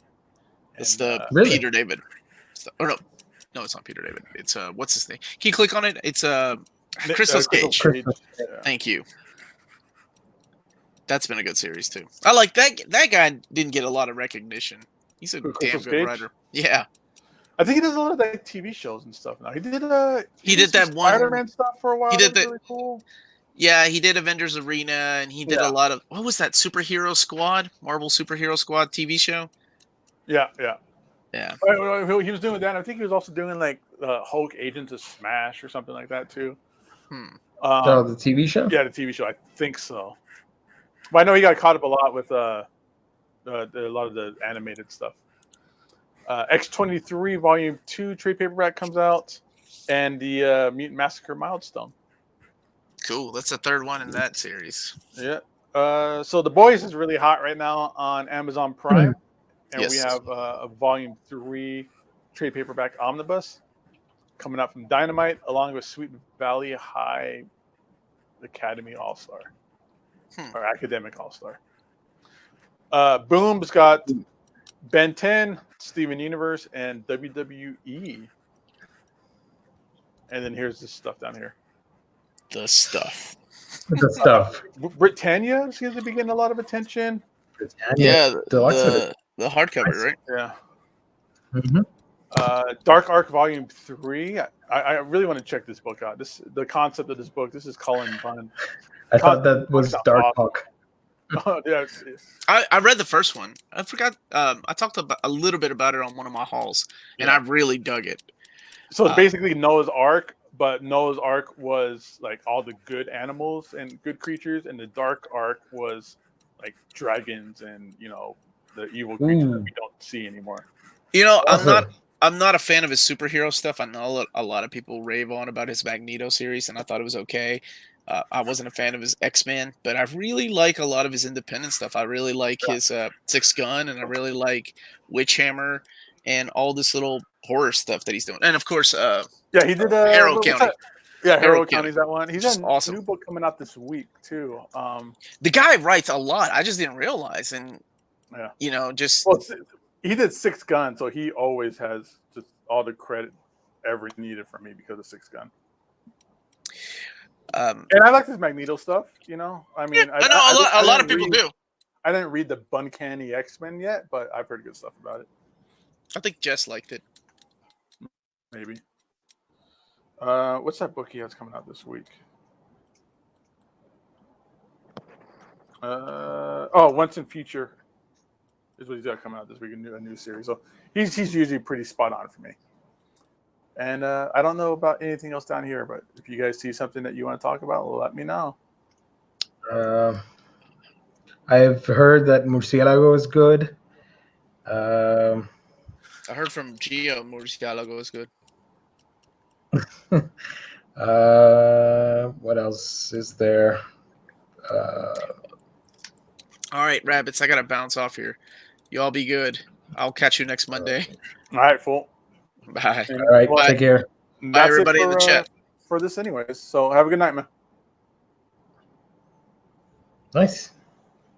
It's the really? Peter David. Or no, it's not Peter David. It's, what's his name? Can you click on it? It's Crystal Cage. Yeah. Thank you. That's been a good series, too. I like that. That guy didn't get a lot of recognition. He's a damn good writer. Yeah. I think he does a lot of like TV shows and stuff now. He did that one Spider-Man stuff for a while. He did that. Really cool. Yeah, he did Avengers Arena, and he did a lot of what was that Superhero Squad, Marvel Superhero Squad TV show? Yeah. He was doing that. I think he was also doing like Hulk Agents of Smash or something like that too. The TV show? Yeah, the TV show. I think so. But I know he got caught up a lot with a lot of the animated stuff. X-23 Volume 2 trade paperback comes out, and the Mutant Massacre Milestone. Cool. That's the third one in that series. Yeah. So The Boys is really hot right now on Amazon Prime, and we have a Volume 3 trade paperback omnibus coming out from Dynamite, along with Sweet Valley High Academy All-Star. Or Academic All-Star. Boom's got Ben 10, Steven Universe, and WWE. And then here's this stuff down here. The stuff. Britannia seems to be getting a lot of attention. Yeah, the hardcover, right? Yeah. Mm-hmm. Dark Arc Volume 3. I really want to check this book out. The concept of this book. This is Cullen Bunn. I thought that was Dark Hawk. Yeah. I read the first one. I forgot. I talked about a little bit about it on one of my hauls, and I really dug it. So it's basically Noah's Ark, but Noah's Ark was like all the good animals and good creatures, and the Dark Ark was like dragons and the evil creatures that we don't see anymore. I'm not a fan of his superhero stuff. I know a lot of people rave on about his Magneto series, and I thought it was okay. I wasn't a fan of his X-Men, but I really like a lot of his independent stuff. I really like his Six Gun, and I really like Witchhammer and all this little horror stuff that he's doing. And of course, he did Harrow County. Yeah, Harrow County's that one. He's got awesome. New book coming out this week too. The guy writes a lot. I just didn't realize, and he did Six Gun, so he always has just all the credit ever needed from me because of Six Gun. And I like this Magneto stuff. I know a lot of people do. I didn't read the Uncanny X-Men yet, but I've heard good stuff about it. I think Jess liked it. Maybe. What's that book he has coming out this week? Once in Future is what he's got coming out this week, a new series. So he's usually pretty spot on for me. And I don't know about anything else down here, but if you guys see something that you want to talk about, let me know. I've heard that Murcielago is good. I heard from Gio Murcielago is good. What else is there? All right, rabbits, I gotta bounce off here. You all be good. I'll catch you next Monday. All right, fool. Bye. All right, Well, take care. Bye, everybody in the chat. For this, anyways. So have a good night, man. Nice.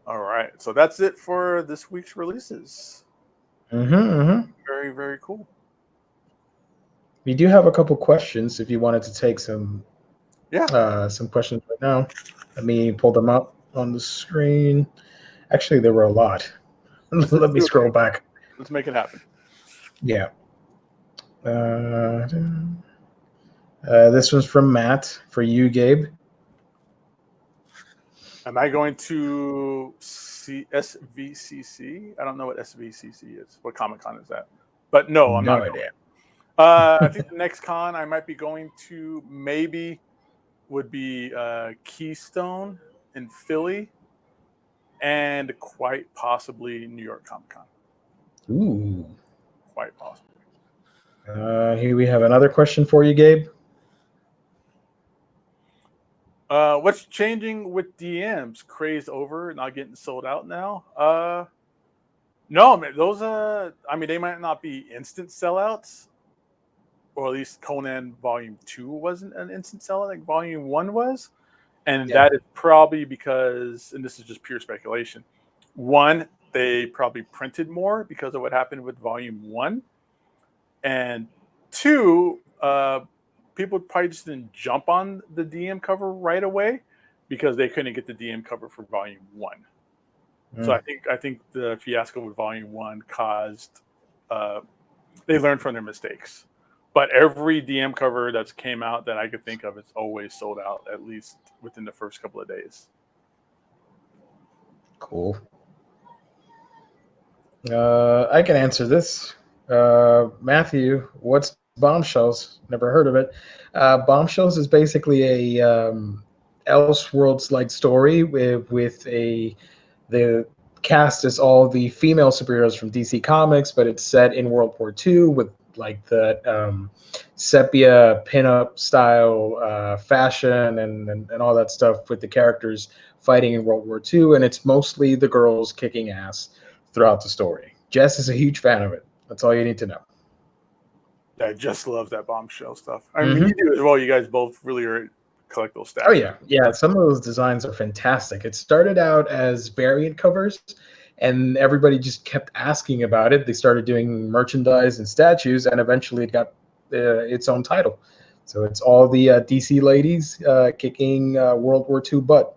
All right, so that's it for this week's releases. Very, very cool. We do have a couple questions if you wanted to take some questions right now. Let me pull them up on the screen. Actually, there were a lot. Let me scroll back. Let's make it happen. Yeah. This one's from Matt for you, Gabe. Am I going to see SVCC? I don't know what SVCC is. What Comic-Con is that? But no, I'm not. No idea. I think the next con I might be going to maybe would be Keystone in Philly and quite possibly New York Comic-Con. Ooh. Quite possibly. Here we have another question for you, Gabe. What's changing with DMs? Craze over, not getting sold out now? No, man, those they might not be instant sellouts, or at least Conan Volume 2 wasn't an instant sellout like Volume 1 was. And that is probably because, and this is just pure speculation, one, they probably printed more because of what happened with Volume 1. And two, people probably just didn't jump on the DM cover right away because they couldn't get the DM cover for Volume 1. So I think the fiasco with Volume 1 caused they learned from their mistakes. But every DM cover that's came out that I could think of, it's always sold out at least within the first couple of days. Cool. I can answer this. Matthew, what's Bombshells? Never heard of it. Bombshells is basically a Elseworlds-like story with the cast is all the female superheroes from DC Comics, but it's set in World War II with like the sepia pinup style fashion and all that stuff with the characters fighting in World War II, and it's mostly the girls kicking ass throughout the story. Jess is a huge fan of it. That's all you need to know. I just love that Bombshell stuff. I mean, you do as well. You guys both really collect those stats. Oh, yeah. Some of those designs are fantastic. It started out as variant covers, and everybody just kept asking about it. They started doing merchandise and statues, and eventually it got its own title. So it's all the DC ladies kicking World War II butt.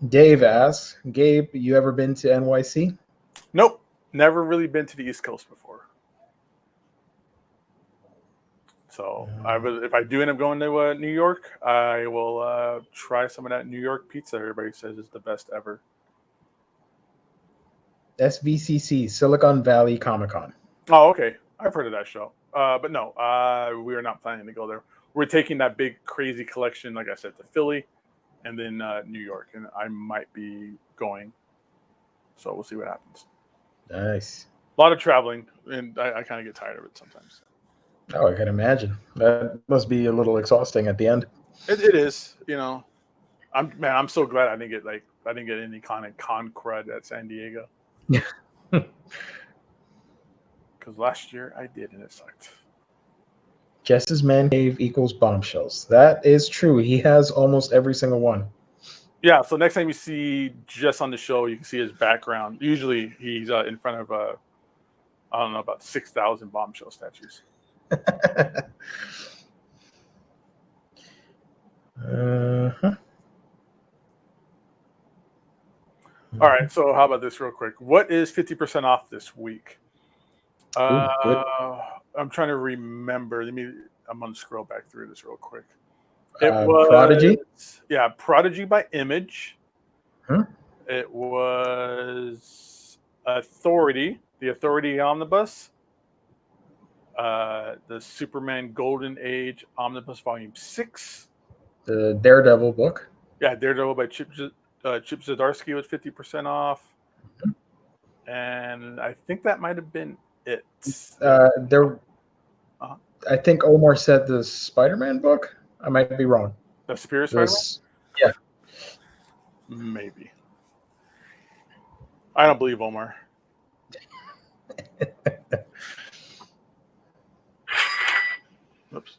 Dave asks, Gabe, you ever been to NYC? Nope. Never really been to the East Coast before. So if I do end up going to New York, I will try some of that New York pizza everybody says is the best ever. SVCC, Silicon Valley Comic-Con. Oh, okay. I've heard of that show. But no, we are not planning to go there. We're taking that big, crazy collection, like I said, to Philly and then New York. And I might be going. So we'll see what happens. Nice. A lot of traveling, and I kind of get tired of it sometimes. Oh, I can imagine. That must be a little exhausting at the end. It is, you know. I'm so glad I didn't get any kind of con crud at San Diego. Yeah. Because last year I did, and it sucked. Jess's Man Cave equals Bombshells. That is true. He has almost every single one. Yeah, so next time you see Jess on the show, you can see his background. Usually he's in front of, I don't know, about 6,000 Bombshell statues. All right, so how about this real quick? What is 50% off this week? Ooh, good. I'm trying to remember. I'm gonna scroll back through this real quick. It was Prodigy. Yeah, Prodigy by Image. Hmm? It was Authority, the Authority Omnibus. The Superman Golden Age Omnibus Volume 6. The Daredevil book. Yeah, Daredevil by Chip Zdarsky was 50% off. And I think that might have been it. There. I think Omar said the Spider-Man book. I might be wrong. The Superior Spider-Man? Yeah. Maybe. I don't believe Omar. Oops.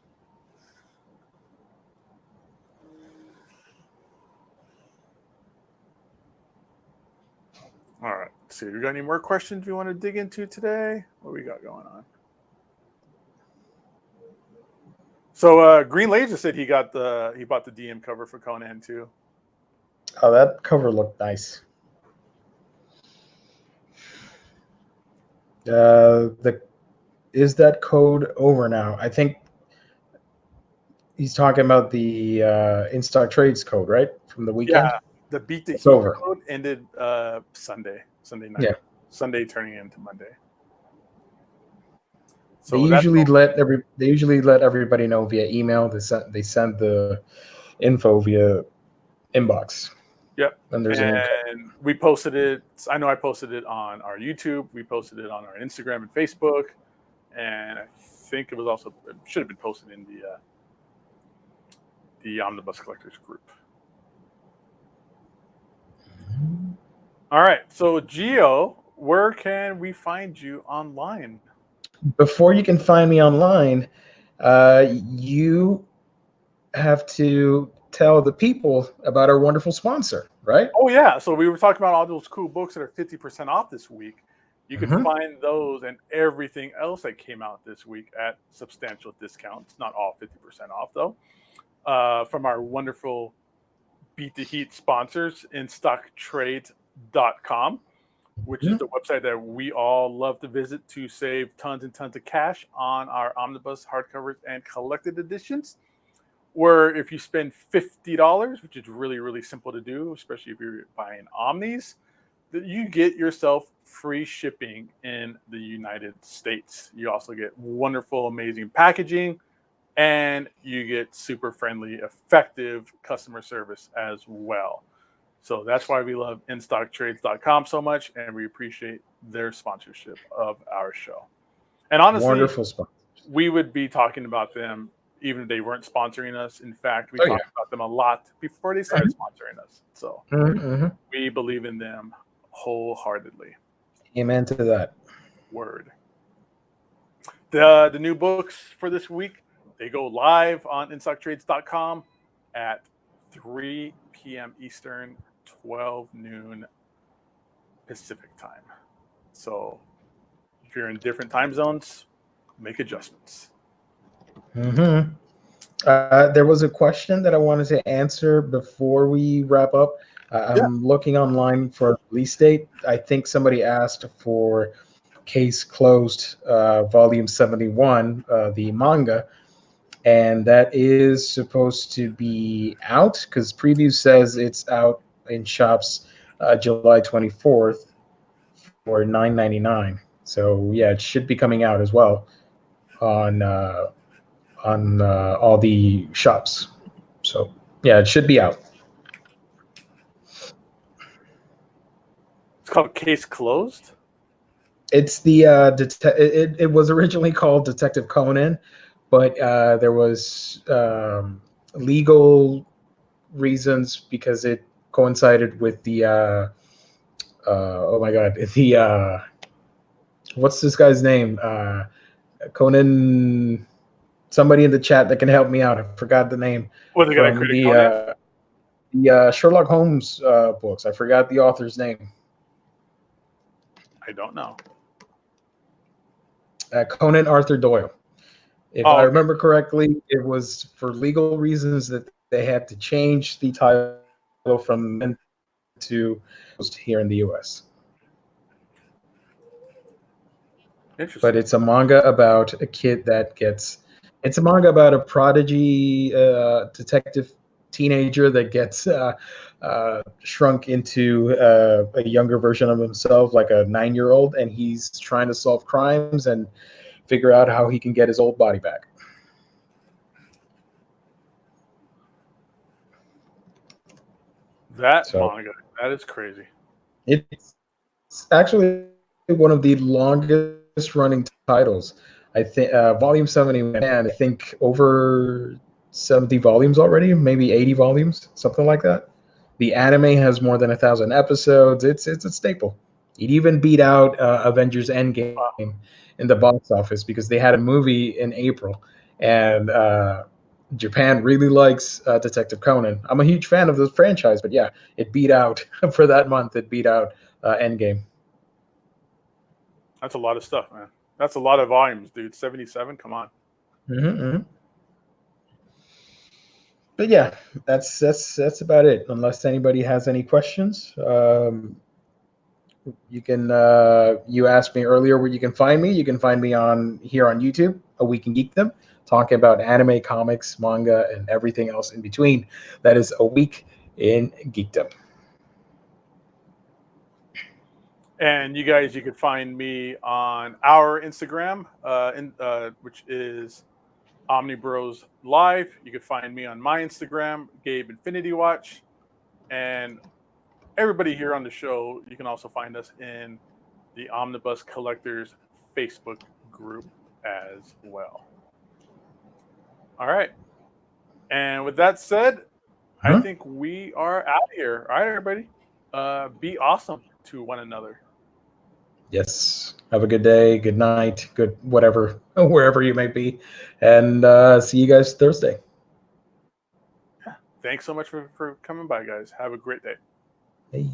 All right. Let's see, we got any more questions you want to dig into today? What we got going on? So Green Laser said he bought the DM cover for Conan too. Oh, that cover looked nice. Is that code over now? I think he's talking about the in-stock trades code, right? From the weekend? Yeah, the Beat the Heat code ended Sunday night. Yeah. Sunday turning into Monday. So they usually let everybody know via email. They send the info via inbox. Yep. And we posted it. I know I posted it on our YouTube. We posted it on our Instagram and Facebook. And I think it should have been posted in the Omnibus Collectors group. All right. So Gio, where can we find you online? Before you can find me online, you have to tell the people about our wonderful sponsor, right? Oh, yeah. So we were talking about all those cool books that are 50% off this week. You can find those and everything else that came out this week at substantial discounts. Not all 50% off, though. From our wonderful Beat the Heat sponsors, InStockTrades.com, which is the website that we all love to visit to save tons and tons of cash on our Omnibus hardcovers and collected editions. Where if you spend $50, which is really, really simple to do, especially if you're buying Omnis, that you get yourself free shipping in the United States. You also get wonderful, amazing packaging, and you get super friendly, effective customer service as well. So that's why we love InStockTrades.com so much, and we appreciate their sponsorship of our show. And honestly, wonderful sponsors. We would be talking about them even if they weren't sponsoring us. In fact, we talked about them a lot before they started sponsoring us. So we believe in them wholeheartedly. Amen to that. Word. The new books for this week, they go live on InStockTrades.com at 3 p.m. Eastern, 12 noon Pacific time. So if you're in different time zones, make adjustments. There was a question that I wanted to answer before we wrap up. I'm looking online for a release date. I think somebody asked for Case Closed Volume 71, the manga, and that is supposed to be out because preview says it's out in shops July 24th for $9.99. So yeah, it should be coming out as well on all the shops. So yeah, it should be out. It's called Case Closed? It's the it was originally called Detective Conan, but there was legal reasons because it coincided with the oh my god, the what's this guy's name? Conan. Somebody in the chat that can help me out. I forgot the name. Was it going to critic the Sherlock Holmes books. I forgot the author's name. I don't know. Conan Arthur Doyle. If I remember correctly, it was for legal reasons that they had to change the title from to here in the U.S. Interesting. But it's a manga about a kid that gets It's a manga about a prodigy detective teenager that gets shrunk into a younger version of himself, like a 9-year-old, and he's trying to solve crimes and figure out how he can get his old body back. That manga, that is crazy. It's actually one of the longest running titles. I think volume 71, and I think over 70 volumes already, maybe 80 volumes, something like that. The anime has more than 1,000 episodes. It's a staple. It even beat out Avengers Endgame in the box office because they had a movie in April, and Japan really likes Detective Conan. I'm a huge fan of the franchise, but yeah, it beat out for that month. It beat out Endgame. That's a lot of stuff, man. That's a lot of volumes, dude. 77. Come on. But yeah, that's about it. Unless anybody has any questions, you can. You asked me earlier where you can find me. You can find me here on YouTube, A Week in Geekdom, talking about anime, comics, manga, and everything else in between. That is A Week in Geekdom. And you guys, you can find me on our Instagram, which is Omnibroslive. You can find me on my Instagram, Gabe Infinity Watch. And everybody here on the show, you can also find us in the Omnibus Collectors Facebook group as well. All right. And with that said, I think we are out of here. All right, everybody. Be awesome to one another. Yes. Have a good day, good night, good whatever, wherever you may be. And see you guys Thursday. Yeah. Thanks so much for coming by, guys. Have a great day. Hey.